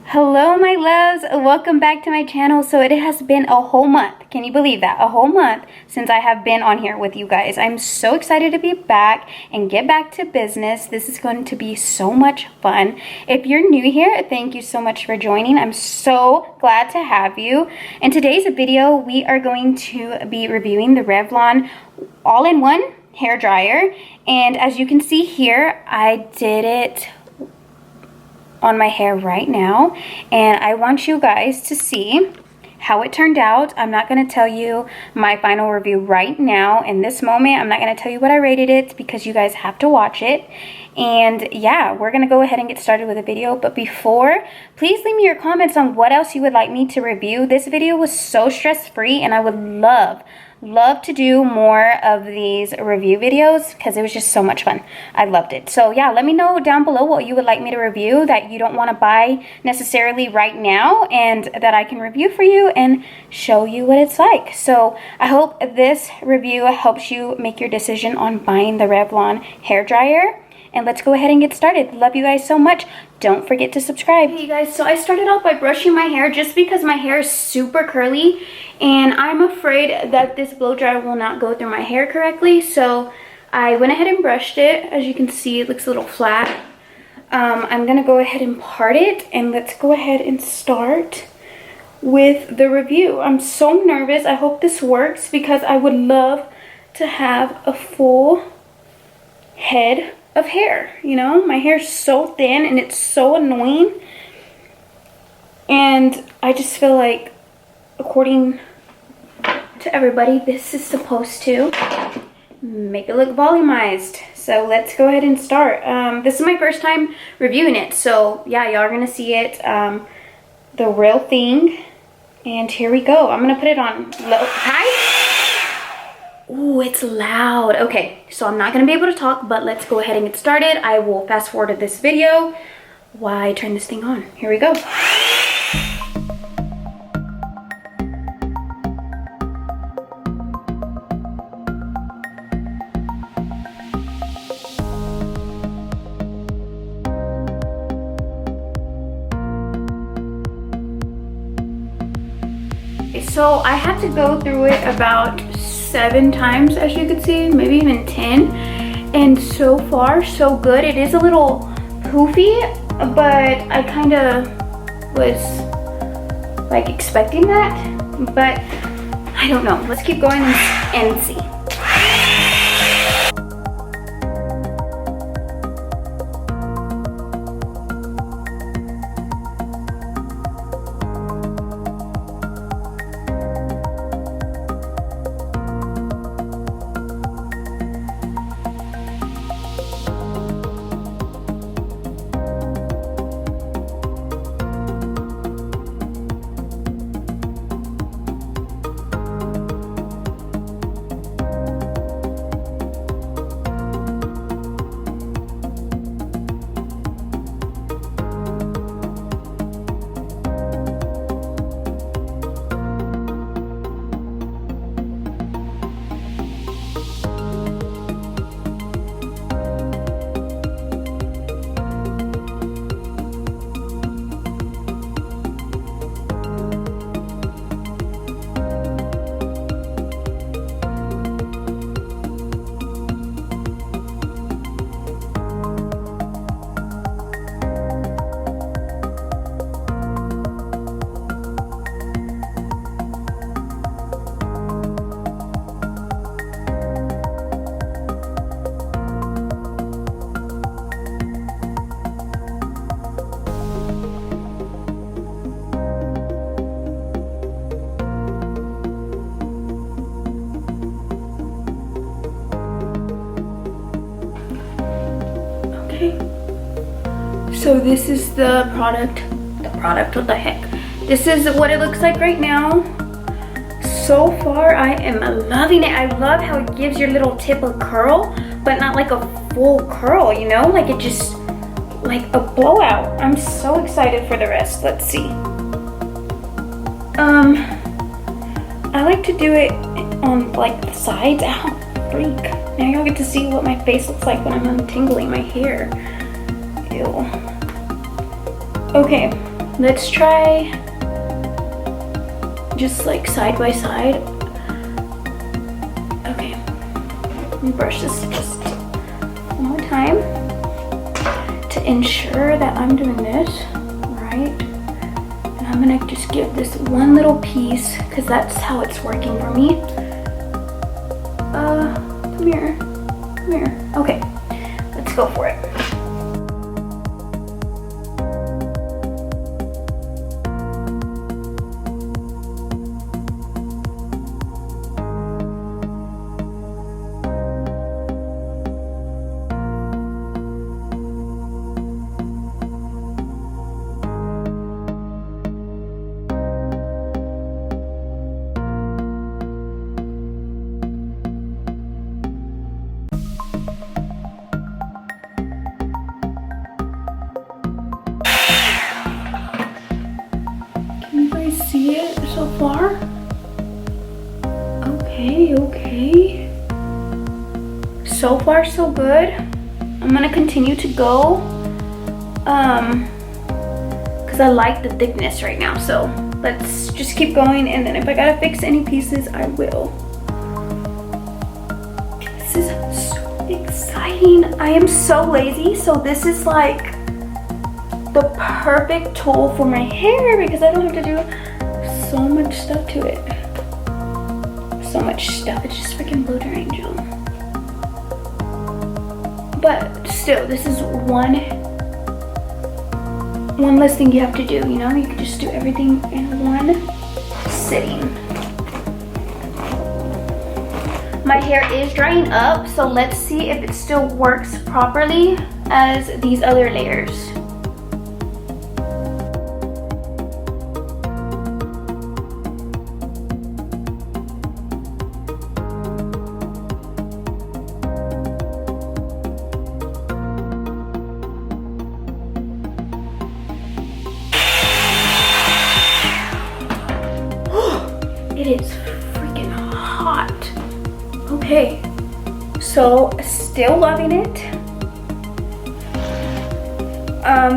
Hello my loves, welcome back to my channel. So it has been a whole month, can you believe that? A whole month since I have been on here with you guys. I'm so excited to be back and get back to business. This is going to be so much fun. If you're new here, thank you so much for joining. I'm so glad to have you. In today's video, we are going to be reviewing the Revlon all-in-one hair dryer. And as you can see here, I did it on my hair right now, and I want you guys to see how it turned out. I'm not going to tell you my final review right now in this moment. I'm not going to tell you what I rated it because you guys have to watch it. And yeah, we're going to go ahead and get started with the video. But before, please leave me your comments on what else you would like me to review. This video was so stress-free, and I would love to do more of these review videos because it was just so much fun. I loved it. So yeah, let me know down below what you would like me to review that you don't want to buy necessarily right now and that I can review for you and show you what it's like. So I hope this review helps you make your decision on buying the Revlon hair dryer. And let's go ahead and get started. Love you guys so much. Don't forget to subscribe. Hey guys, so I started off by brushing my hair just because my hair is super curly and I'm afraid that this blow dryer will not go through my hair correctly. So I went ahead and brushed it. As you can see, it looks a little flat. I'm gonna go ahead and part it, and let's go ahead and start with the review. I'm so nervous. I hope this works because I would love to have a full head of hair. You know, my hair's so thin and it's so annoying, and I just feel like, according to everybody, this is supposed to make it look volumized. So let's go ahead and start. This is my first time reviewing it, so yeah, y'all are gonna see it the real thing. And here we go. I'm gonna put it on low. Hi. Ooh, it's loud. Okay, so I'm not gonna be able to talk, but let's go ahead and get started. I will fast forward to this video while I turn this thing on. Here we go. So I had to go through it about 7 times, as you can see, maybe even 10, and so far so good. It is a little poofy, but I kind of was like expecting that, but I don't know. Let's keep going and see. So this is the product, what the heck? This is what it looks like right now. So far, I am loving it. I love how it gives your little tip a curl, but not like a full curl, you know? Like it just, like a blowout. I'm so excited for the rest. Let's see. I like to do it on like the sides. Ow, freak. Now y'all get to see what my face looks like when I'm untangling my hair. Ew. Okay, Let's try just like side by side. Okay, let me brush this just one more time to ensure that I'm doing this right. And I'm gonna just give this one little piece because that's how it's working for me. Come here, come here. Okay, let's go for it. See it so far? Okay. So far so good. I'm gonna continue to go because I like the thickness right now, so let's just keep going, and then if I gotta fix any pieces I will. This is so exciting. I am so lazy, so this is like the perfect tool for my hair because I don't have to do so much stuff to it. So much stuff. It's just freaking Blue Angel. But still, this is one less thing you have to do, you know? You can just do everything in one sitting. My hair is drying up, so let's see if it still works properly as these other layers. It is freaking hot. Okay, so still loving it.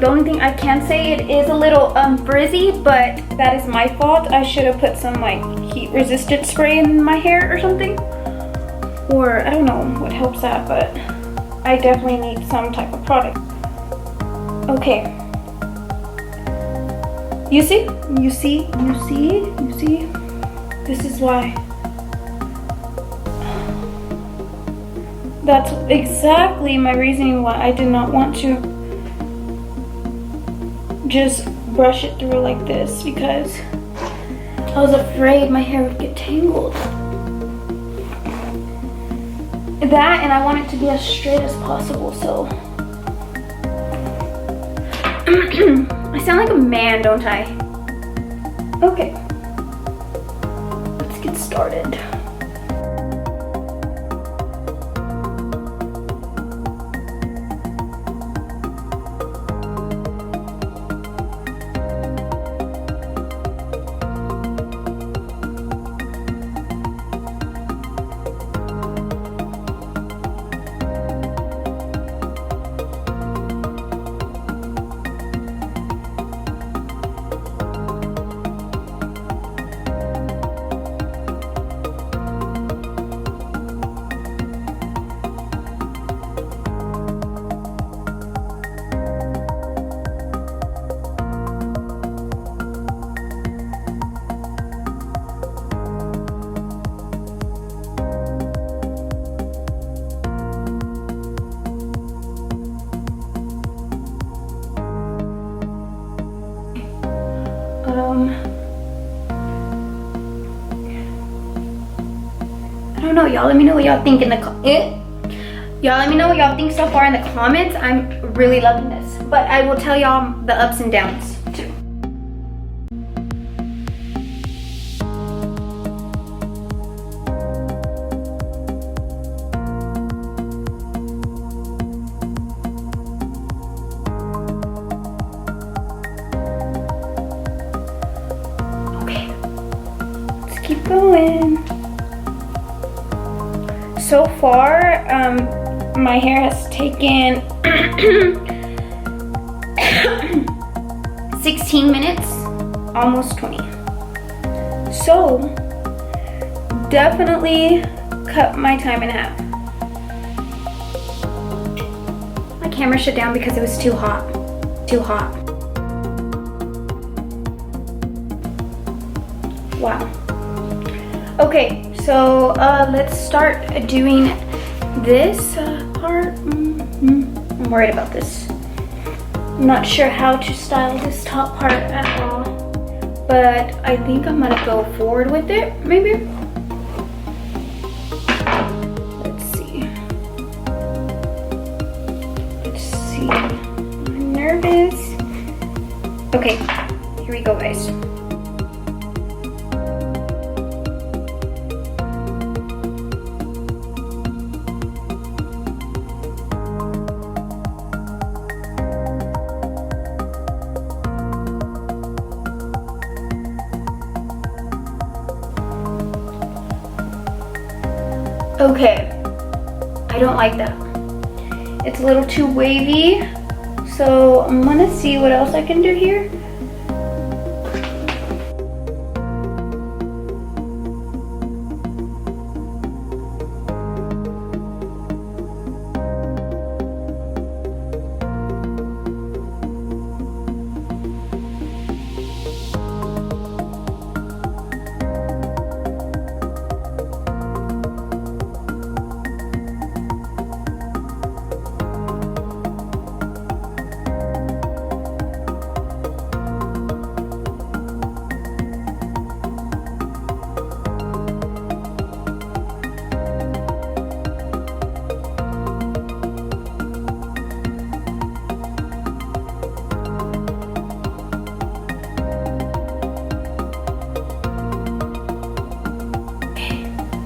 The only thing I can say, it is a little frizzy, but that is my fault. I should have put some like heat resistant spray in my hair or something, or I don't know what helps that, but I definitely need some type of product. Okay, you see? This is why. That's exactly my reasoning why I did not want to just brush it through like this, because I was afraid my hair would get tangled. That, and I want it to be as straight as possible, so. I sound like a man, don't I? Okay. Let's get started. I don't know, y'all let me know what y'all think in the y'all let me know what y'all think so far in the comments. I'm really loving this, but I will tell y'all the ups and downs too. Okay, let's keep going. So far, my hair has taken 16 minutes, almost 20. So definitely cut my time in half. My camera shut down because it was too hot. Too hot. Wow. Okay, so let's start doing this part. I'm worried about this. I'm not sure how to style this top part at all, but I think I'm gonna go forward with it, maybe. Let's see. Let's see. I'm nervous. Okay, here we go, guys. Okay, I don't like that. It's a little too wavy, so I'm gonna see what else I can do here.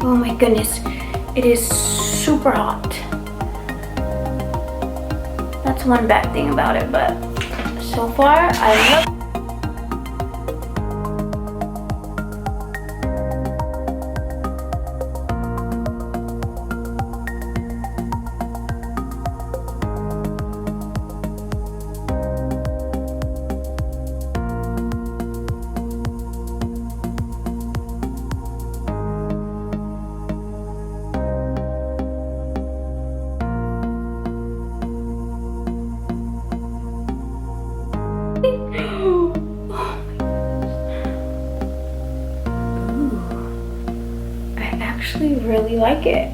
Oh my goodness, it is super hot. That's one bad thing about it, but so far I love it. I really like it,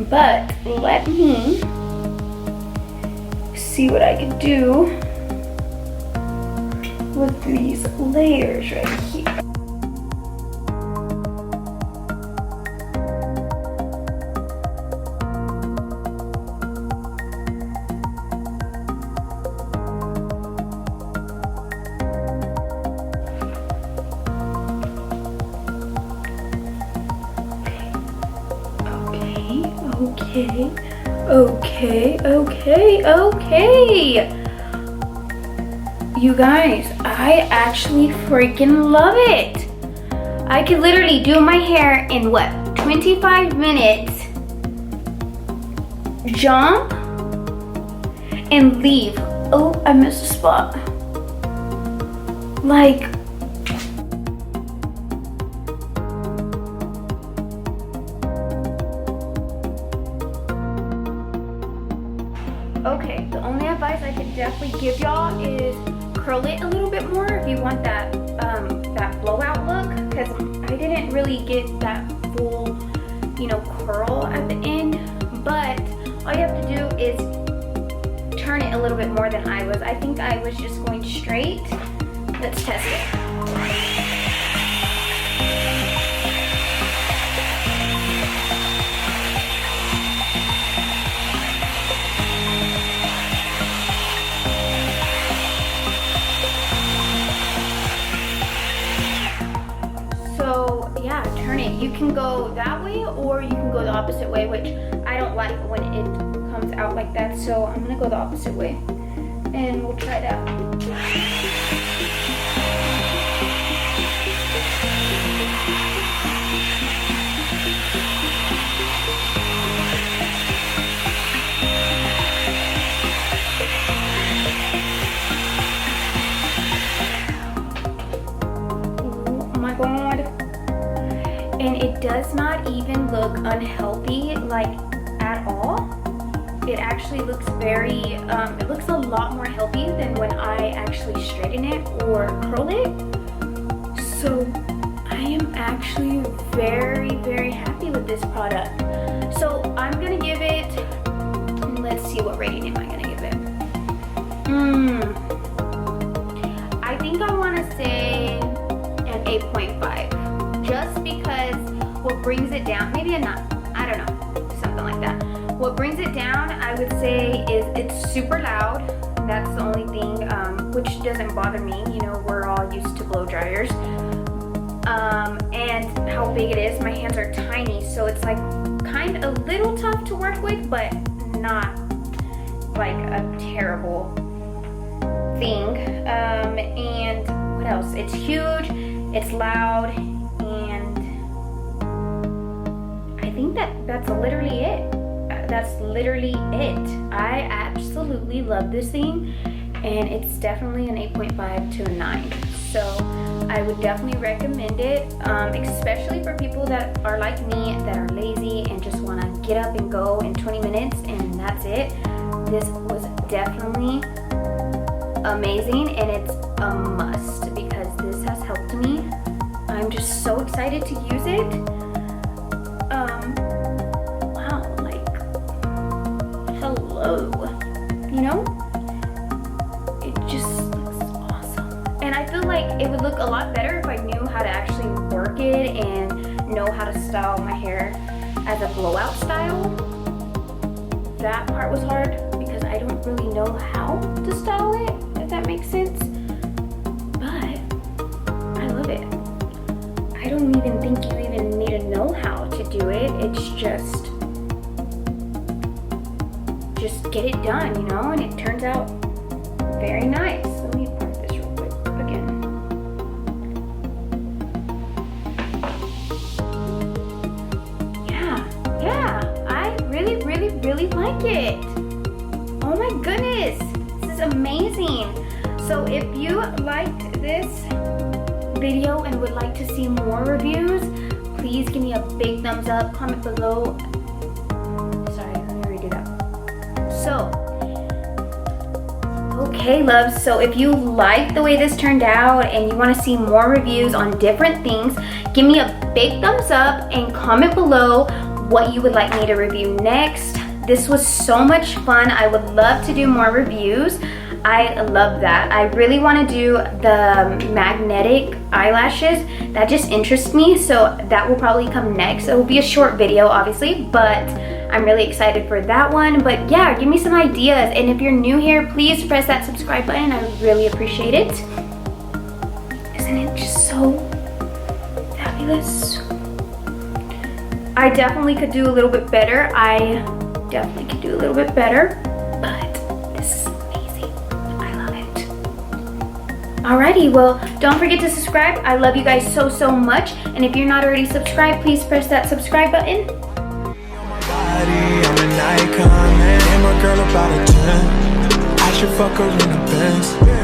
but let me see what I can do with these layers right here. Okay. You guys, I actually freaking love it. I could literally do my hair in what, 25 minutes, jump, and leave. Oh, I missed a spot. Like, okay, the only advice I could definitely give y'all is curl it a little bit more if you want that that blowout look, because I didn't really get that full, you know, curl at the end. But all you have to do is turn it a little bit more than I was. I think I was just going straight. Let's test it. Yeah, turn it. You can go that way or you can go the opposite way, which I don't like when it comes out like that, so I'm gonna go the opposite way and we'll try it out. And it does not even look unhealthy, like, at all. It actually looks very, it looks a lot more healthy than when I actually straighten it or curl it. So I am actually very, very happy with this product. So I'm gonna give it, let's see, what rating am I gonna give it? I think I wanna say an 8.5. Just because what brings it down, maybe a 9, I don't know, something like that. What brings it down, I would say, is it's super loud. That's the only thing, which doesn't bother me. You know, we're all used to blow dryers. And how big it is. My hands are tiny, so it's like kind of a little tough to work with, but not like a terrible thing. And what else? It's huge, it's loud, and I think that's literally it. That's literally it. I absolutely love this thing, and it's definitely an 8.5 to a 9. So I would definitely recommend it, especially for people that are like me, that are lazy and just want to get up and go in 20 minutes and that's it. This was definitely amazing, and it's a must because this has helped me. I'm just so excited to use it. Wow, like, hello, you know? It just looks awesome. And I feel like it would look a lot better if I knew how to actually work it and know how to style my hair as a blowout style. That part was hard because I don't really know how to style it, if that makes sense. But I love it. I don't even think you even need to know how to do it. It's just get it done, you know, and it turns out very nice. Let me part this real quick again. Yeah, I really like it. Oh my goodness, this is amazing. So if you liked this video and would like to see more reviews, please give me a big thumbs up, comment below. Sorry, let me redo that. So, okay loves, so if you like the way this turned out and you want to see more reviews on different things, give me a big thumbs up and comment below what you would like me to review next. This was so much fun. I would love to do more reviews. I love that. I really want to do the magnetic eyelashes. That just interests me, so that will probably come next. It will be a short video, obviously, but I'm really excited for that one. But yeah, give me some ideas. And if you're new here, please press that subscribe button. I would really appreciate it. Isn't it just so fabulous? I definitely could do a little bit better. But this is amazing. I love it. Alrighty, well, don't forget to subscribe. I love you guys so much. And if you're not already subscribed, please press that subscribe button. I'm an icon, man. And my girl about a 10. I should fuck her in the Benz.